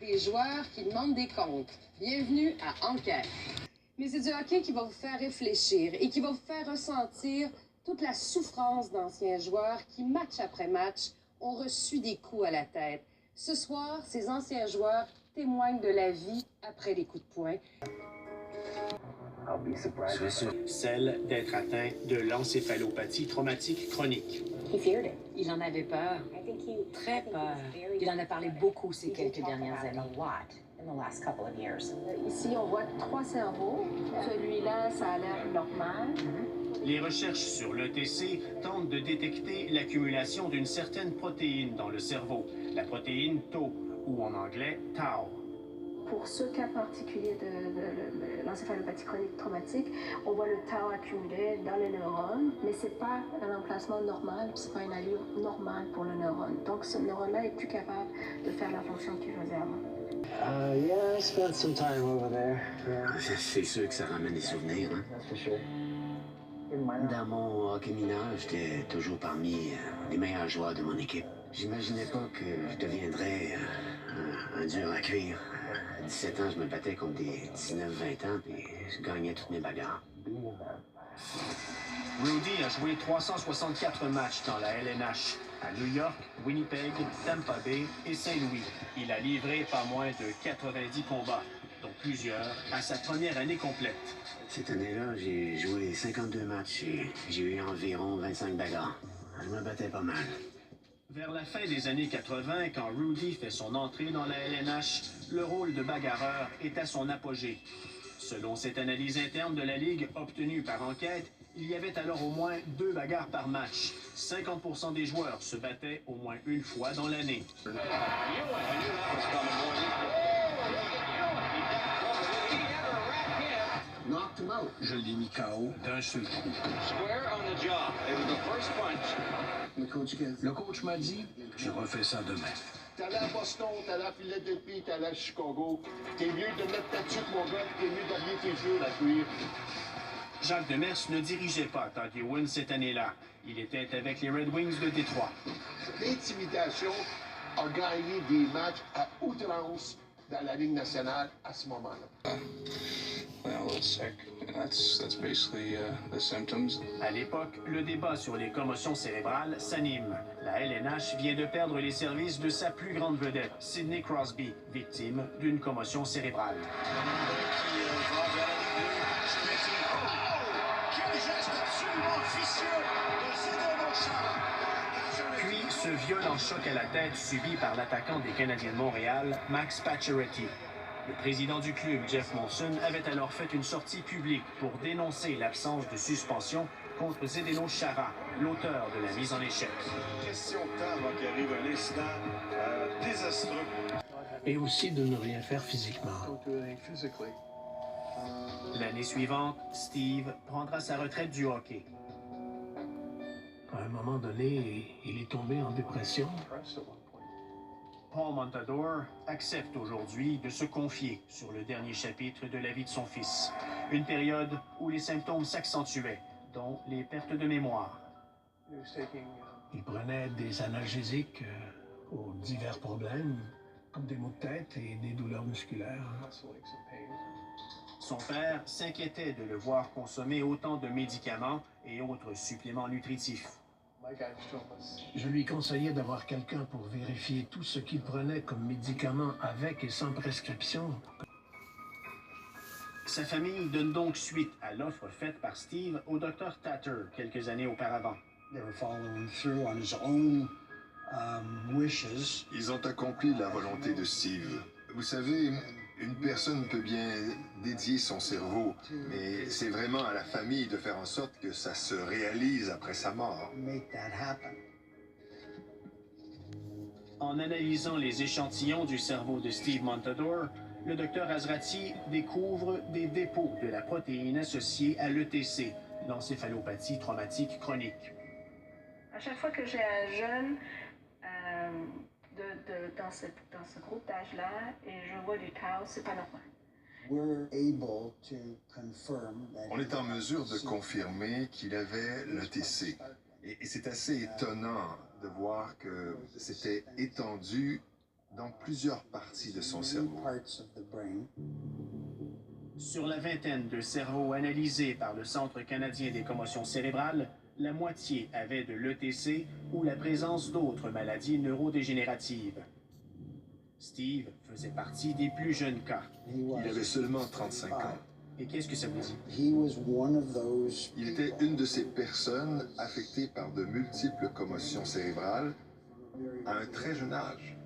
Des joueurs qui demandent des comptes. Bienvenue à Enquête. Mais c'est du hockey qui va vous faire réfléchir et qui va vous faire ressentir toute la souffrance d'anciens joueurs qui, match après match, ont reçu des coups à la tête. Ce soir, ces anciens joueurs témoignent de la vie après les coups de poing. Celle d'être atteint de l'encéphalopathie traumatique chronique. Il en avait peur, très peur. Il en a parlé beaucoup ces quelques dernières années. Ici, on voit 3 cerveaux. Celui-là, ça a l'air normal. Les recherches sur l'ETC tentent de détecter l'accumulation d'une certaine protéine dans le cerveau, la protéine Tau, ou en anglais Tau. Pour ce cas particulier de l'encéphalopathie chronique traumatique, on voit le tau accumulé dans les neurones, mais ce n'est pas un emplacement normal, ce n'est pas une allure normale pour le neurone. Donc ce neurone-là n'est plus capable de faire la fonction qu'il faisait avant. Yeah, I spent some time over there. C'est sûr que ça ramène des souvenirs, hein? That's for sure. Dans mon hockey mineur, j'étais toujours parmi les meilleurs joueurs de mon équipe. J'imaginais pas que je deviendrais un dur à cuire. À 17 ans, je me battais contre des 19-20 ans et je gagnais toutes mes bagarres. Rudy a joué 364 matchs dans la LNH, à New York, Winnipeg, Tampa Bay et Saint-Louis. Il a livré pas moins de 90 combats, dont plusieurs à sa première année complète. Cette année-là, j'ai joué 52 matchs et j'ai eu environ 25 bagarres. Je me battais pas mal. Vers la fin des années 80, quand Rudy fait son entrée dans la LNH, le rôle de bagarreur est à son apogée. Selon cette analyse interne de la Ligue obtenue par Enquête, il y avait alors au moins 2 bagarres par match. 50% des joueurs se battaient au moins une fois dans l'année. Je l'ai mis KO d'un seul coup. Le coach m'a dit, je refais ça demain. T'allais à Boston, t'allais à Philadelphie, t'allais à Chicago. T'es mieux de mettre ta tuque, mon gars, t'es mieux d'habiller tes yeux à cuire. Jacques Demers ne dirigeait pas Toddy Wynn cette année-là. Il était avec les Red Wings de Détroit. L'intimidation a gagné des matchs à outrance dans la Ligue nationale à ce moment-là. À l'époque, le débat sur les commotions cérébrales s'anime. La LNH vient de perdre les services de sa plus grande vedette, Sidney Crosby, victime d'une commotion cérébrale. Puis, ce violent choc à la tête subi par l'attaquant des Canadiens de Montréal, Max Pacioretty. Le président du club, Jeff Molson, avait alors fait une sortie publique pour dénoncer l'absence de suspension contre Zdeno Chara, l'auteur de la mise en échec. Question de temps avant qu'il arrive un incident désastreux. Et aussi de ne rien faire physiquement. L'année suivante, Steve prendra sa retraite du hockey. À un moment donné, il est tombé en dépression. Paul Montador accepte aujourd'hui de se confier sur le dernier chapitre de la vie de son fils. Une période où les symptômes s'accentuaient, dont les pertes de mémoire. Il prenait des analgésiques pour divers problèmes, comme des maux de tête et des douleurs musculaires. Son père s'inquiétait de le voir consommer autant de médicaments et autres suppléments nutritifs. Je lui conseillais d'avoir quelqu'un pour vérifier tout ce qu'il prenait comme médicament avec et sans prescription. Sa famille donne donc suite à l'offre faite par Steve au Dr Tatter quelques années auparavant. Ils ont accompli la volonté de Steve. Vous savez, une personne peut bien dédier son cerveau, mais c'est vraiment à la famille de faire en sorte que ça se réalise après sa mort. En analysant les échantillons du cerveau de Steve Montador, le docteur Azrati découvre des dépôts de la protéine associée à l'ETC, l'encéphalopathie traumatique chronique. À chaque fois que j'ai un jeune dans ce groupe d'âge-là et je vois du tau, c'est pas normal. On est en mesure de confirmer qu'il avait l'ETC. Et c'est assez étonnant de voir que c'était étendu dans plusieurs parties de son cerveau. Sur la vingtaine de cerveaux analysés par le Centre canadien des commotions cérébrales, la moitié avait de l'ETC ou la présence d'autres maladies neurodégénératives. Steve faisait partie des plus jeunes cas. Il avait seulement 35 ans. Et qu'est-ce que ça vous dit? Il était une de ces personnes affectées par de multiples commotions cérébrales à un très jeune âge.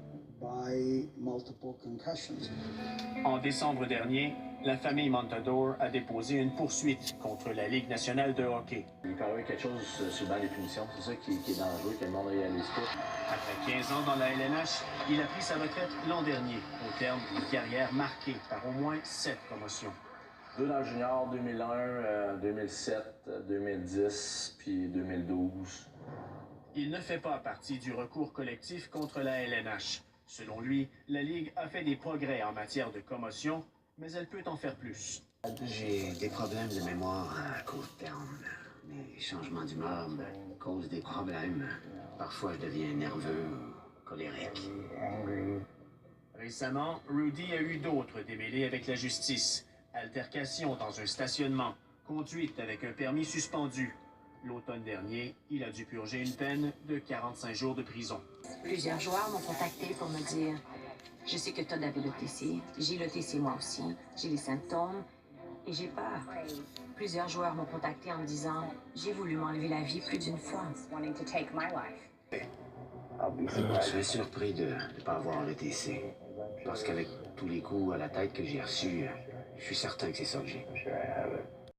En décembre dernier, la famille Montador a déposé une poursuite contre la Ligue nationale de hockey. Il paraît quelque chose sur les punitions, c'est ça qui est dangereux, que le monde ne réalise pas. Après 15 ans dans la LNH, il a pris sa retraite l'an dernier, au terme d'une carrière marquée par au moins 7 commotions. 2 dans le junior, 2001, 2007, 2010, puis 2012. Il ne fait pas partie du recours collectif contre la LNH. Selon lui, la Ligue a fait des progrès en matière de commotion, mais elle peut en faire plus. J'ai des problèmes de mémoire à court terme. Les changements d'humeur me causent des problèmes. Parfois, je deviens nerveux ou colérique. Récemment, Rudy a eu d'autres démêlés avec la justice. Altercation dans un stationnement, conduite avec un permis suspendu. L'automne dernier, il a dû purger une peine de 45 jours de prison. Plusieurs joueurs m'ont contacté pour me dire « Je sais que Todd avait l'ETC, j'ai l'ETC moi aussi, j'ai les symptômes et j'ai peur. » Plusieurs joueurs m'ont contacté en me disant « J'ai voulu m'enlever la vie plus d'une fois. » Je serais surpris de ne pas avoir l'ETC. Parce qu'avec tous les coups à la tête que j'ai reçus, je suis certain que c'est ça que j'ai.